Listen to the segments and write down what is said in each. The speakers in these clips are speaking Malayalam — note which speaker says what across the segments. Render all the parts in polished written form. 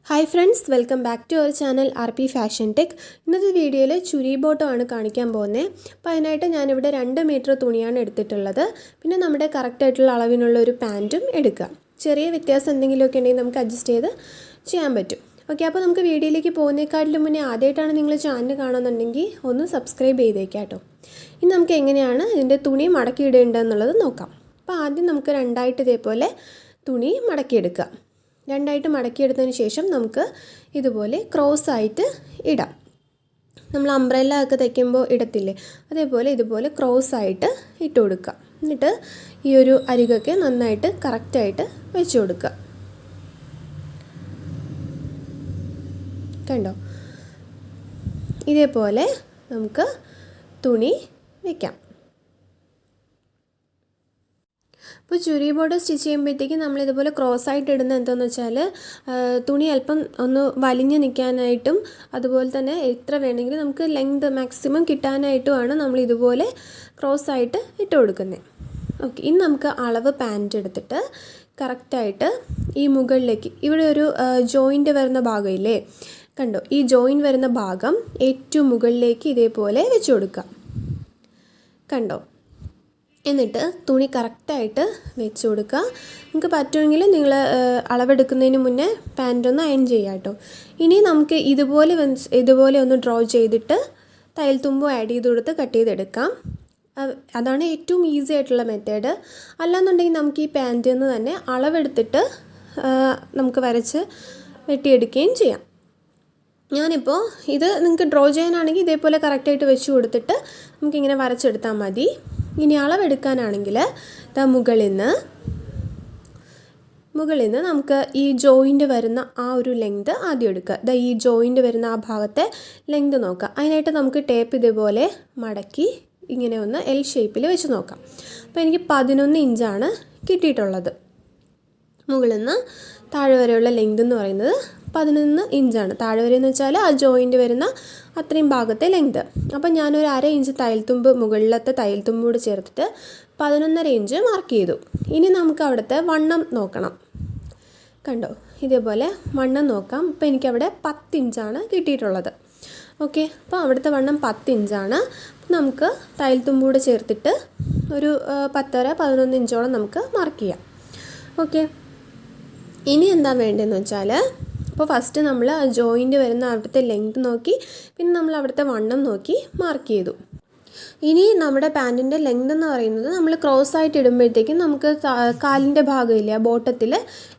Speaker 1: Hi friends, welcome back to our channel RP fashion tech. ഇന്നത്തെ വീഡിയോയിൽ ചുരി ബോട്ടം ആണ് കാണിക്കാൻ പോകുന്നത്. അപ്പോൾ അതിനായിട്ട് ഞാനിവിടെ 2 മീറ്റർ തുണിയാണ് എടുത്തിട്ടുള്ളത്. പിന്നെ നമ്മുടെ കറക്റ്റായിട്ടുള്ള അളവിനുള്ള ഒരു പാൻറ്റും എടുക്കുക. ചെറിയ വ്യത്യാസം എന്തെങ്കിലുമൊക്കെ ഉണ്ടെങ്കിൽ നമുക്ക് അഡ്ജസ്റ്റ് ചെയ്ത് ചെയ്യാൻ പറ്റും. ഓക്കെ, അപ്പോൾ നമുക്ക് വീഡിയോയിലേക്ക് പോകുന്നതിനെക്കാട്ടിലും മുന്നേ ആദ്യമായിട്ടാണ് നിങ്ങൾ ചാനൽ കാണുന്നുണ്ടെങ്കിൽ ഒന്ന് സബ്സ്ക്രൈബ് ചെയ്തേക്കാം കേട്ടോ. ഇനി നമുക്ക് എങ്ങനെയാണ് ഇതിൻ്റെ തുണി മടക്കിയിടേണ്ടതെന്നുള്ളത് നോക്കാം. അപ്പോൾ ആദ്യം നമുക്ക് രണ്ടായിട്ട് ഇതേപോലെ തുണി മടക്കിയെടുക്കുക. രണ്ടായിട്ട് മടക്കിയെടുത്തതിന് ശേഷം നമുക്ക് ഇതുപോലെ ക്രോസ് ആയിട്ട് ഇടാം. നമ്മൾ അംബ്രല്ല ഒക്കെ തയ്ക്കുമ്പോൾ ഇടത്തില്ലേ, അതേപോലെ ഇതുപോലെ ക്രോസ് ആയിട്ട് ഇട്ട് കൊടുക്കുക. എന്നിട്ട് ഈ ഒരു അരികൊക്കെ നന്നായിട്ട് കറക്റ്റായിട്ട് വെച്ച് കൊടുക്കുക. കണ്ടോ, ഇതേപോലെ നമുക്ക് തുണി വയ്ക്കാം. അപ്പോൾ ചുരി ബോർഡർ സ്റ്റിച്ച് ചെയ്യുമ്പോഴത്തേക്കും നമ്മളിതുപോലെ ക്രോസ് ആയിട്ട് ഇടുന്നത് എന്താണെന്ന് വെച്ചാൽ തുണി അല്പം ഒന്ന് വലിഞ്ഞ് നിൽക്കാനായിട്ടും അതുപോലെ തന്നെ എത്ര വേണമെങ്കിലും നമുക്ക് ലെങ്ത് മാക്സിമം കിട്ടാനായിട്ടുമാണ് നമ്മൾ ഇതുപോലെ ക്രോസ് ആയിട്ട് ഇട്ട് കൊടുക്കുന്നത്. ഓക്കെ, ഇനി നമുക്ക് അളവ് പാൻറ്റ് എടുത്തിട്ട് കറക്റ്റായിട്ട് ഈ മുകളിലേക്ക് ഇവിടെ ഒരു ജോയിൻ്റ് വരുന്ന ഭാഗമില്ലേ, കണ്ടോ, ഈ ജോയിൻ വരുന്ന ഭാഗം ഏറ്റവും മുകളിലേക്ക് ഇതേപോലെ വെച്ച് കൊടുക്കുക. കണ്ടോ, എന്നിട്ട് തുണി കറക്റ്റായിട്ട് വെച്ച് കൊടുക്കുക. നിങ്ങൾക്ക് പറ്റുമെങ്കിൽ നിങ്ങൾ അളവെടുക്കുന്നതിന് മുന്നേ പാൻറ്റ് ഒന്ന് അയൺ ചെയ്യാം കേട്ടോ. ഇനി നമുക്ക് ഇതുപോലെ ഒന്ന് ഡ്രോ ചെയ്തിട്ട് തയ്യൽ തുമ്പും ആഡ് ചെയ്ത് കൊടുത്ത് കട്ട് ചെയ്തെടുക്കാം. അതാണ് ഏറ്റവും ഈസി ആയിട്ടുള്ള മെത്തേഡ്. അല്ലാന്നുണ്ടെങ്കിൽ നമുക്ക് ഈ പാൻറ്റിൽ നിന്ന് തന്നെ അളവെടുത്തിട്ട് നമുക്ക് വരച്ച് വെട്ടിയെടുക്കുകയും ചെയ്യാം. ഞാനിപ്പോൾ ഇത് നിങ്ങൾക്ക് ഡ്രോ ചെയ്യാനാണെങ്കിൽ ഇതേപോലെ കറക്റ്റായിട്ട് വെച്ച് കൊടുത്തിട്ട് നമുക്കിങ്ങനെ വരച്ചെടുത്താൽ മതി. ഇനി അളവെടുക്കാനാണെങ്കിൽ മുകളിൽ നിന്ന് നമുക്ക് ഈ ജോയിൻ്റ് വരുന്ന ആ ഒരു ലെങ്ത് ആദ്യം എടുക്കുക. ഈ ജോയിൻ്റ് വരുന്ന ആ ഭാഗത്തെ ലെങ്ത് നോക്കുക. അതിനായിട്ട് നമുക്ക് ടേപ്പ് ഇതേപോലെ മടക്കി ഇങ്ങനെ ഒന്ന് L ഷേപ്പിൽ വെച്ച് നോക്കാം. അപ്പോൾ എനിക്ക് 11 ഇഞ്ചാണ് കിട്ടിയിട്ടുള്ളത്. മുകളിൽ നിന്ന് താഴെ വരെയുള്ള ലെങ്ത് എന്ന് പറയുന്നത് 11 ഇഞ്ചാണ്. താഴെ വരെ എന്ന് വെച്ചാൽ ആ ജോയിൻ്റ് വരുന്ന അത്രയും ഭാഗത്തെ ലെങ്ത്. അപ്പം ഞാനൊരു 1/2 ഇഞ്ച് തയ്യൽത്തുമ്പ് മുകളിലത്തെ തയ്യൽത്തുമ്പ് കൂടെ ചേർത്തിട്ട് 11.5 ഇഞ്ച് മാർക്ക് ചെയ്തു. ഇനി നമുക്ക് അവിടുത്തെ വണ്ണം നോക്കണം. കണ്ടോ, ഇതേപോലെ വണ്ണം നോക്കാം. അപ്പോൾ എനിക്കവിടെ 10 ഇഞ്ചാണ് കിട്ടിയിട്ടുള്ളത്. ഓക്കെ, അപ്പോൾ അവിടുത്തെ വണ്ണം 10 ഇഞ്ചാണ്. നമുക്ക് തയ്യൽത്തുമ്പ് കൂടെ ചേർത്തിട്ട് ഒരു 10-11 ഇഞ്ചോളം നമുക്ക് മാർക്ക് ചെയ്യാം. ഓക്കെ, ഇനി എന്താ വേണ്ടതെന്ന് വെച്ചാൽ, അപ്പോൾ ഫസ്റ്റ് നമ്മൾ ജോയിൻ്റ് വരുന്ന അവിടുത്തെ ലെങ്ത് നോക്കി, പിന്നെ നമ്മൾ അവിടുത്തെ വണ്ണം നോക്കി മാർക്ക് ചെയ്തു. ഇനി നമ്മുടെ പാൻറ്റിൻ്റെ ലെങ്ത് എന്ന് പറയുന്നത് നമ്മൾ ക്രോസ് ആയിട്ട് ഇടുമ്പോഴത്തേക്കും നമുക്ക് കാലിൻ്റെ ഭാഗമില്ല, ബോട്ടത്തിൽ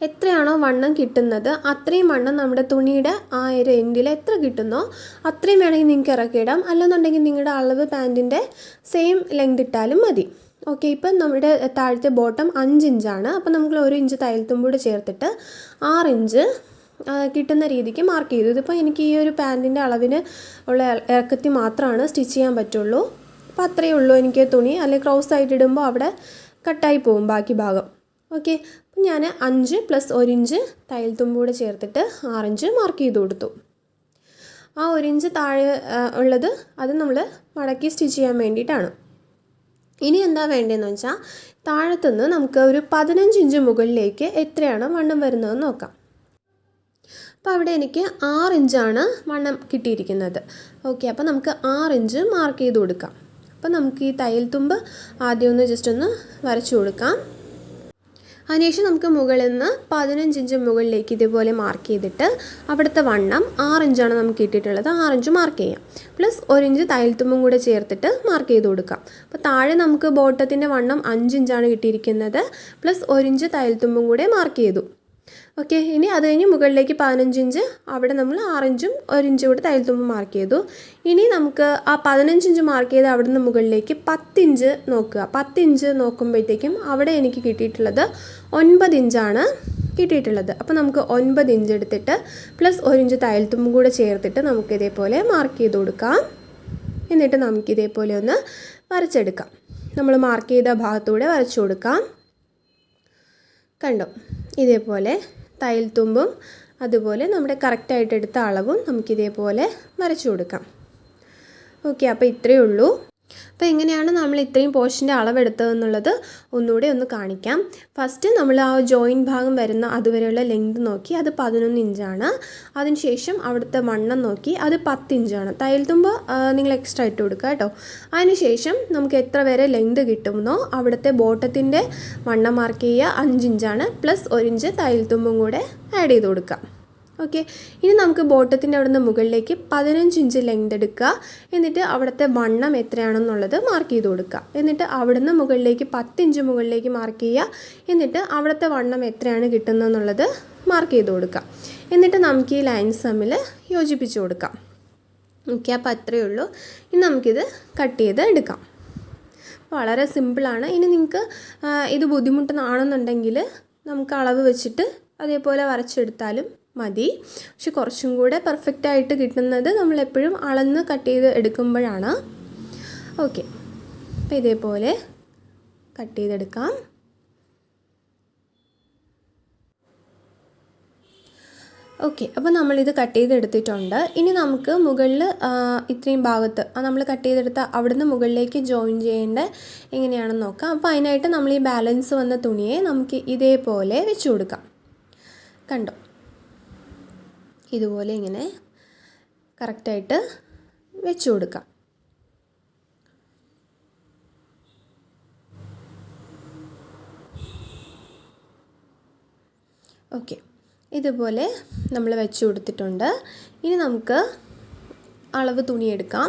Speaker 1: എത്രയാണോ വണ്ണം കിട്ടുന്നത് അത്രയും വണ്ണം നമ്മുടെ തുണിയുടെ ആ ഒരു എൻഡിൽ എത്ര കിട്ടുന്നോ അത്രയും വേണമെങ്കിൽ നിങ്ങൾക്ക് ഇറക്കിയിടാം. അല്ലെന്നുണ്ടെങ്കിൽ നിങ്ങളുടെ അളവ് പാൻറ്റിൻ്റെ സെയിം ലെങ്ത് ഇട്ടാലും മതി. ഓക്കെ, ഇപ്പം നമ്മുടെ താഴത്തെ ബോട്ടം 5 ഇഞ്ചാണ്. അപ്പോൾ നമുക്ക് 1 ഇഞ്ച് തയ്യൽത്തുമ്പൂടെ ചേർത്തിട്ട് 6 ഇഞ്ച് കിട്ടുന്ന രീതിക്ക് മാർക്ക് ചെയ്തു. ഇതിപ്പോൾ എനിക്ക് ഈ ഒരു പാൻറ്റിൻ്റെ അളവിന് ഉള്ള ഇറക്കത്തിൽ മാത്രമാണ് സ്റ്റിച്ച് ചെയ്യാൻ പറ്റുള്ളൂ. അപ്പോൾ അത്രയേ ഉള്ളൂ എനിക്ക് തുണി. അല്ലെങ്കിൽ ക്രോസ് ആയിട്ട് ഇടുമ്പോൾ അവിടെ കട്ടായി പോകും ബാക്കി ഭാഗം. ഓക്കെ, അപ്പം ഞാൻ 5 + 1 ഇഞ്ച് തയ്യൽത്തുമ്പൂടെ ചേർത്തിട്ട് 6 ഇഞ്ച് മാർക്ക് ചെയ്ത് കൊടുത്തു. ആ 1 ഇഞ്ച് താഴെ ഉള്ളത് അത് നമ്മൾ മടക്കി സ്റ്റിച്ച് ചെയ്യാൻ വേണ്ടിയിട്ടാണ്. ഇനി എന്താ വേണ്ടതെന്ന് വെച്ചാൽ താഴത്തുനിന്ന് നമുക്ക് ഒരു 15 ഇഞ്ച് മുകളിലേക്ക് എത്രയാണ് വണ്ണം വരുന്നതെന്ന് നോക്കാം. അപ്പോൾ അവിടെ എനിക്ക് 6 ഇഞ്ചാണ് വണ്ണം കിട്ടിയിരിക്കുന്നത്. ഓക്കെ, അപ്പോൾ നമുക്ക് 6 ഇഞ്ച് മാർക്ക് ചെയ്ത് കൊടുക്കാം. അപ്പോൾ നമുക്ക് ഈ തയ്യൽ തുമ്പ് ആദ്യം ഒന്ന് ജസ്റ്റ് ഒന്ന് വരച്ചു കൊടുക്കാം. അതിനുശേഷം നമുക്ക് മുകളിൽ നിന്ന് 15 ഇഞ്ച് മുകളിലേക്ക് ഇതേപോലെ മാർക്ക് ചെയ്തിട്ട് അവിടുത്തെ വണ്ണം 6 ഇഞ്ചാണ് നമുക്ക് കിട്ടിയിട്ടുള്ളത്. 6 ഇഞ്ച് മാർക്ക് ചെയ്യാം. പ്ലസ് 1 ഇഞ്ച് തയ്യൽത്തുമ്പും കൂടെ ചേർത്തിട്ട് മാർക്ക് ചെയ്ത് കൊടുക്കാം. അപ്പോൾ താഴെ നമുക്ക് ബോട്ടത്തിൻ്റെ വണ്ണം 5 ഇഞ്ചാണ് കിട്ടിയിരിക്കുന്നത്. പ്ലസ് 1 ഇഞ്ച് തയ്യൽത്തുമ്പും കൂടെ മാർക്ക് ചെയ്തു. ഓക്കെ, ഇനി അത് കഴിഞ്ഞ് മുകളിലേക്ക് 15 ഇഞ്ച്, അവിടെ നമ്മൾ 6 ഇഞ്ചും 1 ഇഞ്ചും കൂടെ തയ്യൽത്തുമ്പ് മാർക്ക് ചെയ്തു. ഇനി നമുക്ക് ആ 15 ഇഞ്ച് മാർക്ക് ചെയ്ത് അവിടെ നിന്ന് മുകളിലേക്ക് 10 ഇഞ്ച് നോക്കുക. 10 ഇഞ്ച് നോക്കുമ്പോഴത്തേക്കും അവിടെ എനിക്ക് കിട്ടിയിട്ടുള്ളത് 9 ഇഞ്ചാണ് കിട്ടിയിട്ടുള്ളത്. അപ്പോൾ നമുക്ക് 9 ഇഞ്ച് എടുത്തിട്ട് പ്ലസ് 1 ഇഞ്ച് തയ്യൽത്തുമ്പും കൂടെ ചേർത്തിട്ട് നമുക്ക് ഇതേപോലെ മാർക്ക് ചെയ്ത് കൊടുക്കാം. എന്നിട്ട് നമുക്ക് ഇതേപോലെ ഒന്ന് വരച്ചെടുക്കാം. നമ്മൾ മാർക്ക് ചെയ്ത ഭാഗത്തൂടെ വരച്ചു കൊടുക്കാം. കണ്ടോ, ഇതേപോലെ തയ്യൽത്തുമ്പും അതുപോലെ നമ്മുടെ കറക്റ്റായിട്ട് എടുത്ത അളവും നമുക്കിതേപോലെ വരച്ചു കൊടുക്കാം. ഓക്കെ, അപ്പോൾ ഇത്രയേ ഉള്ളൂ. അപ്പോൾ എങ്ങനെയാണ് നമ്മൾ ഇത്രയും പോർഷൻ്റെ അളവെടുത്തതെന്നുള്ളത് ഒന്നുകൂടെ ഒന്ന് കാണിക്കാം. ഫസ്റ്റ് നമ്മൾ ആ ജോയിൻറ്റ് ഭാഗം വരുന്ന അതുവരെയുള്ള ലെങ്ത് നോക്കി, അത് 11 ഇഞ്ചാണ്. അതിനുശേഷം അവിടുത്തെ വണ്ണം നോക്കി, അത് 10 ഇഞ്ചാണ്. തയ്യൽ തുമ്പ് നിങ്ങൾ എക്സ്ട്രാ ഇട്ട് കൊടുക്കുക കേട്ടോ. അതിനുശേഷം നമുക്ക് എത്ര വരെ ലെങ്ത് കിട്ടുമെന്നോ അവിടുത്തെ ബോട്ടത്തിൻ്റെ വണ്ണം മാർക്ക് ചെയ്യുക, 5 ഇഞ്ചാണ്. പ്ലസ് 1 ഇഞ്ച് തയ്യൽ തുമ്പും കൂടെ ആഡ് ചെയ്ത് കൊടുക്കാം. ഓക്കെ, ഇനി നമുക്ക് ബോട്ടത്തിൻ്റെ അവിടെ നിന്ന് മുകളിലേക്ക് 15 ഇഞ്ച് ലെങ്ത് എടുക്കുക. എന്നിട്ട് അവിടുത്തെ വണ്ണം എത്രയാണെന്നുള്ളത് മാർക്ക് ചെയ്ത് കൊടുക്കുക. എന്നിട്ട് അവിടുന്ന് മുകളിലേക്ക് 10 ഇഞ്ച് മുകളിലേക്ക് മാർക്ക് ചെയ്യുക. എന്നിട്ട് അവിടുത്തെ വണ്ണം എത്രയാണ് കിട്ടുന്നതെന്നുള്ളത് മാർക്ക് ചെയ്ത് കൊടുക്കുക. എന്നിട്ട് നമുക്ക് ഈ ലൈൻസ് തമ്മിൽ യോജിപ്പിച്ച് കൊടുക്കാം. ഓക്കെ, അപ്പോൾ അത്രയേ ഉള്ളൂ. ഇനി നമുക്കിത് കട്ട് ചെയ്ത് എടുക്കാം. വളരെ സിമ്പിളാണ്. ഇനി നിങ്ങൾക്ക് ഇത് ബുദ്ധിമുട്ടാണെന്നുണ്ടെങ്കിൽ നമുക്ക് അളവ് വെച്ചിട്ട് അതേപോലെ വരച്ചെടുത്താലും മതി. പക്ഷെ കുറച്ചും കൂടെ പെർഫെക്റ്റായിട്ട് കിട്ടുന്നത് നമ്മളെപ്പോഴും അളന്ന് കട്ട് ചെയ്ത് എടുക്കുമ്പോഴാണ്. ഓക്കെ, അപ്പോൾ ഇതേപോലെ കട്ട് ചെയ്തെടുക്കാം. ഓക്കെ, അപ്പോൾ നമ്മളിത് കട്ട് ചെയ്തെടുത്തിട്ടുണ്ട്. ഇനി നമുക്ക് മുകളിൽ ഇത്രയും ഭാഗത്ത് നമ്മൾ കട്ട് ചെയ്തെടുത്ത അവിടുന്ന് മുകളിലേക്ക് ജോയിൻ ചെയ്യേണ്ട എങ്ങനെയാണെന്ന് നോക്കാം. അപ്പോൾ അതിനായിട്ട് നമ്മൾ ഈ ബാലൻസ് വന്ന തുണിയെ നമുക്ക് ഇതേപോലെ വെച്ച് കൊടുക്കാം. കണ്ടോ, ഇതുപോലെ ഇങ്ങനെ കറക്റ്റായിട്ട് വെച്ച് കൊടുക്കാം. ഓക്കെ, ഇതുപോലെ നമ്മൾ വെച്ച് കൊടുത്തിട്ടുണ്ട്. ഇനി നമുക്ക് അളവ് തുണിയെടുക്കാം.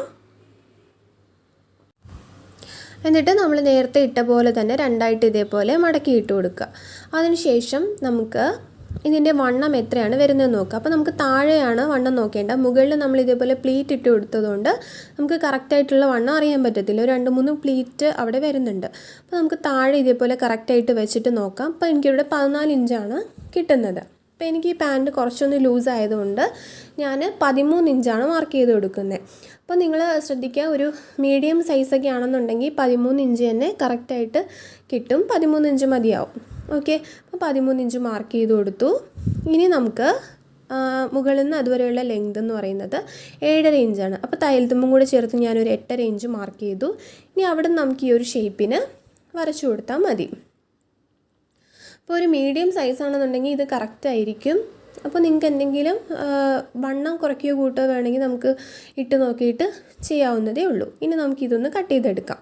Speaker 1: എന്നിട്ട് നമ്മൾ നേരത്തെ ഇട്ട പോലെ തന്നെ രണ്ടായിട്ട് ഇതേപോലെ മടക്കി ഇട്ട് കൊടുക്കുക. അതിനുശേഷം നമുക്ക് ഇതിൻ്റെ വണ്ണം എത്രയാണ് വരുന്നതെന്ന് നോക്കുക. അപ്പോൾ നമുക്ക് താഴെയാണ് വണ്ണം നോക്കേണ്ട. മുകളിൽ നമ്മൾ ഇതേപോലെ പ്ലീറ്റ് ഇട്ട് കൊടുത്തതുകൊണ്ട് നമുക്ക് കറക്റ്റായിട്ടുള്ള വണ്ണം അറിയാൻ പറ്റത്തില്ല. ഒരു 2-3 പ്ലീറ്റ് അവിടെ വരുന്നുണ്ട്. അപ്പോൾ നമുക്ക് താഴെ ഇതേപോലെ കറക്റ്റായിട്ട് വെച്ചിട്ട് നോക്കാം. അപ്പോൾ എനിക്കിവിടെ 14 ഇഞ്ചാണ് കിട്ടുന്നത്. അപ്പോൾ എനിക്ക് ഈ പാൻറ്റ് കുറച്ചൊന്ന് ലൂസ് ആയതുകൊണ്ട് ഞാൻ 13 ഇഞ്ചാണ് മാർക്ക് ചെയ്ത് കൊടുക്കുന്നത്. അപ്പോൾ നിങ്ങൾ ശ്രദ്ധിക്കുക, ഒരു മീഡിയം സൈസൊക്കെ ആണെന്നുണ്ടെങ്കിൽ 13 ഇഞ്ച് തന്നെ കറക്റ്റായിട്ട് കിട്ടും. 13 ഇഞ്ച് മതിയാവും. ഓക്കെ, അപ്പോൾ 13 ഇഞ്ച് മാർക്ക് ചെയ്ത് കൊടുത്തു. ഇനി നമുക്ക് മുകളിൽ നിന്ന് അതുവരെയുള്ള ലെങ്ത് എന്ന് പറയുന്നത് 7.5 ഇഞ്ചാണ്. അപ്പോൾ തയ്യൽ തുമ്പും കൂടെ ചേർത്ത് ഞാനൊരു 8.5 ഇഞ്ച് മാർക്ക് ചെയ്തു. ഇനി അവിടെ നമുക്ക് ഈ ഒരു ഷേപ്പിന് വരച്ചു കൊടുത്താൽ മതി. അപ്പോൾ ഒരു മീഡിയം സൈസ് ആണെന്നുണ്ടെങ്കിൽ ഇത് കറക്റ്റ് ആയിരിക്കും. അപ്പോൾ നിങ്ങൾക്ക് എന്തെങ്കിലും വണ്ണം കുറയ്ക്കുകയോ കൂട്ടുകയോ വേണമെങ്കിൽ നമുക്ക് ഇട്ട് നോക്കിയിട്ട് ചെയ്യാവുന്നതേ ഉള്ളൂ. ഇനി നമുക്കിതൊന്ന് കട്ട് ചെയ്തെടുക്കാം.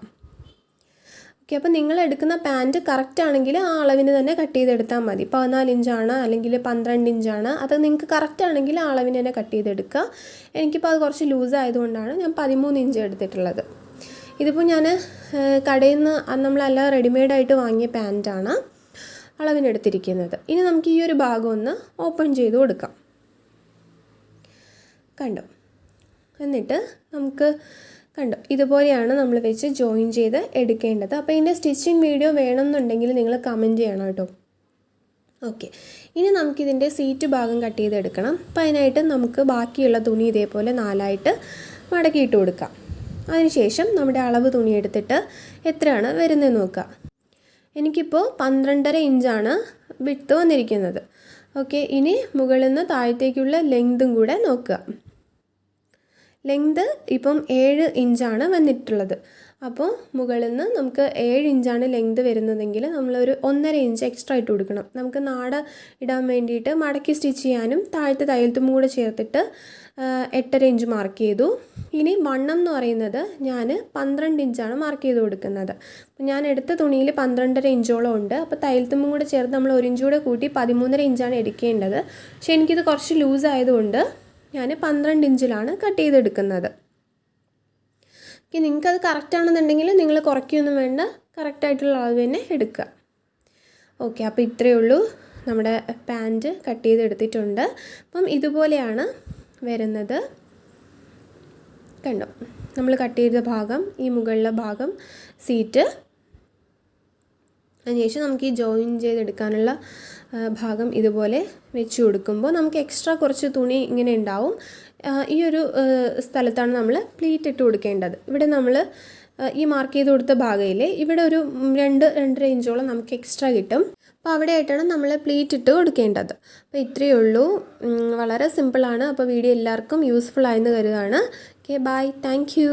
Speaker 1: ഓക്കെ, അപ്പോൾ നിങ്ങൾ എടുക്കുന്ന പാൻറ്റ് കറക്റ്റ് ആണെങ്കിൽ ആ അളവിന് തന്നെ കട്ട് ചെയ്തെടുത്താൽ മതി. 14 ഇഞ്ചാണ് അല്ലെങ്കിൽ 12 ഇഞ്ചാണ്, അത് നിങ്ങൾക്ക് കറക്റ്റ് ആണെങ്കിൽ ആ അളവിന് തന്നെ കട്ട് ചെയ്തെടുക്കുക. എനിക്കിപ്പോൾ അത് കുറച്ച് ലൂസ് ആയതുകൊണ്ടാണ് ഞാൻ 13 ഇഞ്ച് എടുത്തിട്ടുള്ളത്. ഇതിപ്പോൾ ഞാൻ കടയിൽ നിന്ന് നമ്മളെല്ലാം റെഡിമെയ്ഡായിട്ട് വാങ്ങിയ പാൻറ്റാണ് അളവിനെടുത്തിരിക്കുന്നത്. ഇനി നമുക്ക് ഈ ഒരു ഭാഗം ഒന്ന് ഓപ്പൺ ചെയ്ത് കൊടുക്കാം. കണ്ടോ, എന്നിട്ട് നമുക്ക് കണ്ടോ ഇതുപോലെയാണ് നമ്മൾ വെച്ച് ജോയിൻ ചെയ്ത് എടുക്കേണ്ടത്. അപ്പോൾ ഇതിൻ്റെ സ്റ്റിച്ചിങ് വീഡിയോ വേണമെന്നുണ്ടെങ്കിൽ നിങ്ങൾ കമൻറ്റ് ചെയ്യണം കേട്ടോ. ഓക്കെ, ഇനി നമുക്കിതിൻ്റെ സീറ്റ് ഭാഗം കട്ട് ചെയ്തെടുക്കണം. അപ്പോൾ അതിനായിട്ട് നമുക്ക് ബാക്കിയുള്ള തുണി ഇതേപോലെ 4ആയിട്ട് മടക്കിയിട്ട് കൊടുക്കാം. അതിനുശേഷം നമ്മുടെ അളവ് തുണി എടുത്തിട്ട് എത്രയാണ് വരുന്നതെന്ന് നോക്കുക. എനിക്കിപ്പോൾ 12.5 ഇഞ്ചാണ് വിഡ്ത്ത് വന്നിരിക്കുന്നത്. ഓക്കെ, ഇനി മുകളിൽ നിന്ന് താഴത്തേക്കുള്ള ലെങ്തും കൂടെ നോക്കുക. ലെങ്ത് ഇപ്പം 7 ഇഞ്ചാണ് വന്നിട്ടുള്ളത്. അപ്പോൾ മുകളിൽ നിന്ന് നമുക്ക് 7 ഇഞ്ചാണ് ലെങ്ത് വരുന്നതെങ്കിൽ നമ്മളൊരു 1.5 ഇഞ്ച് എക്സ്ട്രാ ഇട്ട് കൊടുക്കണം. നമുക്ക് നാട ഇടാൻ വേണ്ടിയിട്ട് മടക്കി സ്റ്റിച്ച് ചെയ്യാനും താഴത്തെ തയ്യൽത്തും കൂടെ ചേർത്തിട്ട് 8.5 ഇഞ്ച് മാർക്ക് ചെയ്തു. ഇനി വണ്ണം എന്ന് പറയുന്നത് ഞാൻ 12 ഇഞ്ചാണ് മാർക്ക് ചെയ്ത് കൊടുക്കുന്നത്. അപ്പോൾ ഞാൻ എടുത്ത തുണിയിൽ 12.5 ഇഞ്ചോളം ഉണ്ട്. അപ്പോൾ തയ്യൽത്തുമ്പും കൂടെ ചേർത്ത് നമ്മൾ 1 ഇഞ്ച് കൂടെ കൂട്ടി 13.5 ഇഞ്ചാണ് എടുക്കേണ്ടത്. പക്ഷേ എനിക്കിത് കുറച്ച് ലൂസ് ആയതുകൊണ്ട് ഞാൻ 12 ഇഞ്ചിലാണ് കട്ട് ചെയ്തെടുക്കുന്നത്. നിങ്ങൾക്കത് കറക്റ്റാണെന്നുണ്ടെങ്കിൽ നിങ്ങൾ കുറയ്ക്കൊന്നും വേണ്ട, കറക്റ്റായിട്ടുള്ള അളവ് തന്നെ എടുക്കുക. ഓക്കെ, അപ്പോൾ ഇത്രയേ ഉള്ളൂ. നമ്മുടെ പാൻറ്റ് കട്ട് ചെയ്തെടുത്തിട്ടുണ്ട്. അപ്പം ഇതുപോലെയാണ് വരുന്നത്. കണ്ടോ, നമ്മൾ കട്ട് ചെയ്ത ഭാഗം, ഈ മുകളിലെ ഭാഗം സീറ്റ്, അതിനുശേഷം നമുക്ക് ഈ ജോയിൻ ചെയ്തെടുക്കാനുള്ള ഭാഗം ഇതുപോലെ വെച്ച് കൊടുക്കുമ്പോൾ നമുക്ക് എക്സ്ട്രാ കുറച്ച് തുണി ഇങ്ങനെ ഉണ്ടാവും. ഈ ഒരു സ്ഥലത്താണ് നമ്മൾ പ്ലീറ്റ് ഇട്ട് കൊടുക്കേണ്ടത്. ഇവിടെ നമ്മൾ ഈ മാർക്ക് ചെയ്ത് കൊടുത്ത ഭാഗയിലെ ഇവിടെ ഒരു 2-2.5 ഇഞ്ചോളം നമുക്ക് എക്സ്ട്രാ കിട്ടും. അപ്പോൾ അവിടെയായിട്ടാണ് നമ്മൾ പ്ലീറ്റ് ഇട്ട് കൊടുക്കേണ്ടത്. അപ്പോൾ ഇത്രയേ ഉള്ളൂ, വളരെ സിമ്പിളാണ്. അപ്പോൾ വീഡിയോ എല്ലാവർക്കും യൂസ്ഫുൾ ആയെന്ന് കരുതാണ്. Okay, bye, thank U.